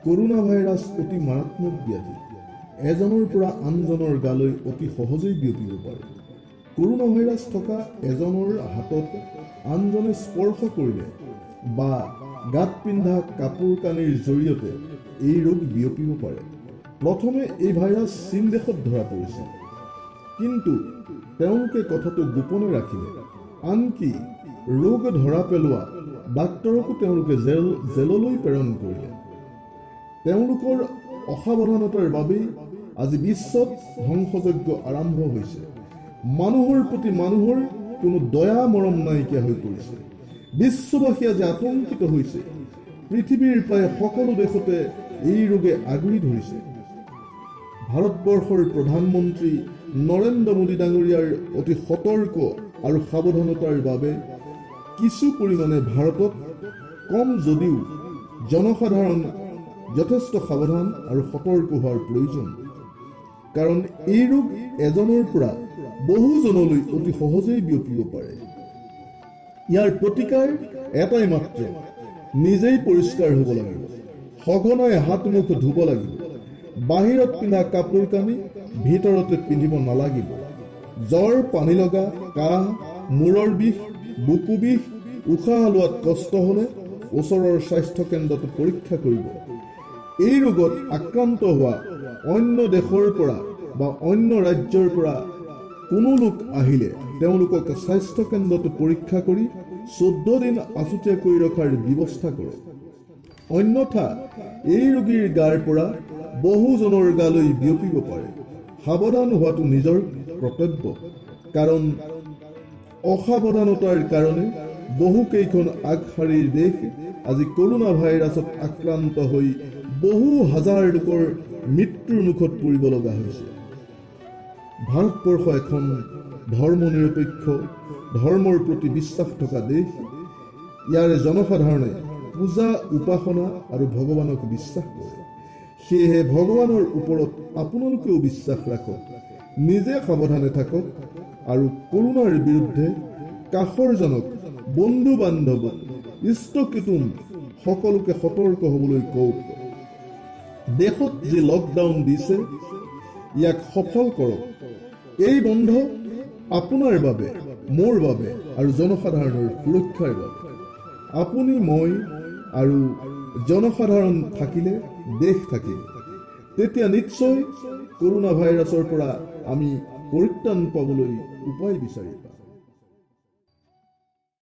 Corona virus অতি মাৰাত্মক ব্যাধি। এজনৰ পৰা আনজনৰ গালৈ অতি সহজেই বিয়পিব পাৰে। কৰোনা ভাইৰাছ থকা এজনৰ হাতত আনজনে স্পৰ্শ কৰিলে বা গাত পিন্ধা কাপোৰ কানিৰ জৰিয়তে এই ৰোগ বিয়পিব পাৰে। প্ৰথমে এই ভাইৰাছ চীন দেশত ধৰা পৰিছিল, কিন্তু তেওঁলোকে কথাটো গোপনে ৰাখিলে। আনকি ৰোগ ধৰা পেলোৱা ডাক্তৰকো তেওঁলোকে জেললৈ প্ৰেৰণ কৰিলে। তেওঁলোকৰ অসাৱধানতাৰ বাবেই আজি বিশ্বত ধ্বংসযজ্ঞ আৰম্ভ হৈছে। মানুহৰ প্ৰতি মানুহৰ কোনো দয়া মৰম নাইকিয়া হৈ পৰিছে। বিশ্ববাসী আজি আতংকিত হৈছে। পৃথিৱীৰ প্ৰায় সকলো দেশতে এই ৰোগে আগুৰি ধৰিছে। ভাৰতবৰ্ষৰ প্ৰধানমন্ত্ৰী নৰেন্দ্ৰ মোদী ডাঙৰীয়াৰ অতি সতৰ্ক আৰু সাৱধানতাৰ বাবে কিছু পৰিমাণে ভাৰতত কম যদিও জনসাধাৰণ যথেষ্ট সাৱধান আৰু সতৰ্ক হোৱাৰ প্ৰয়োজন। কাৰণ এই ৰোগ এজনৰ পৰা বহুজনলৈ অতি সহজেই বিয়পিব পাৰে। ইয়াৰ প্ৰতিকাৰ এটাই মাত্ৰ, নিজেই পৰিষ্কাৰ হ'ব লাগিব, সঘনাই হাত মুখ ধুব লাগিব, বাহিৰত পিন্ধা কাপোৰ কানি ভিতৰতে পিন্ধিব নালাগিব। জ্বৰ, পানী লগা, কাহ, মূৰৰ বিষ, বুকু বিষ, উশাহ লোৱাত কষ্ট হ'লে ওচৰৰ স্বাস্থ্য কেন্দ্ৰত পৰীক্ষা কৰিব। এই ৰোগত আক্ৰান্ত হোৱা অন্য দেশৰ পৰা বা অন্য ৰাজ্যৰ পৰা কোনো লোক আহিলে তেওঁলোকক স্বাস্থ্য কেন্দ্ৰত পৰীক্ষা কৰি 14 দিন আছুতীয়া কৰি ৰখাৰ ব্যৱস্থা কৰক। অন্যথা এই ৰোগীৰ গাৰ পৰা বহুজনৰ গালৈ বিয়পিব পাৰে। সাৱধান হোৱাটো নিজৰ কৰ্তব্য, কাৰণ অসাৱধানতাৰ কাৰণে বহুকেইখন আগশাৰীৰ দেশ আজি কৰোনা ভাইৰাছত আক্ৰান্ত হৈ বহু হাজাৰ লোকৰ মৃত্যুৰ মুখত পৰিব লগা হৈছে। ভাৰতবৰ্ষ এখন ধৰ্মনিৰপেক্ষ, ধৰ্মৰ প্ৰতি বিশ্বাস থকা দেশ। ইয়াৰে জনসাধাৰণে পূজা, উপাসনা আৰু ভগৱানক বিশ্বাস কৰে। সেয়েহে ভগৱানৰ ওপৰত আপোনালোকেও বিশ্বাস ৰাখক, নিজে সাৱধানে থাকক আৰু কৰোনাৰ বিৰুদ্ধে কাষৰজনক, বন্ধু বান্ধৱক, ইষ্ট কুটুম সকলোকে সতৰ্ক হ'বলৈ কওক। দেশত যি লকডাউন দিছে ইয়াক সফল কৰক। এই বন্ধ আপোনাৰ বাবে, মোৰ বাবে আৰু জনসাধাৰণৰ সুৰক্ষাৰ বাবে। আপুনি, মই আৰু জনসাধাৰণ থাকিলে দেশ থাকিব। তেতিয়া নিশ্চয় কৰোনা ভাইৰাছৰ পৰা আমি পৰিত্ৰাণ পাবলৈ উপায় বিচাৰিম।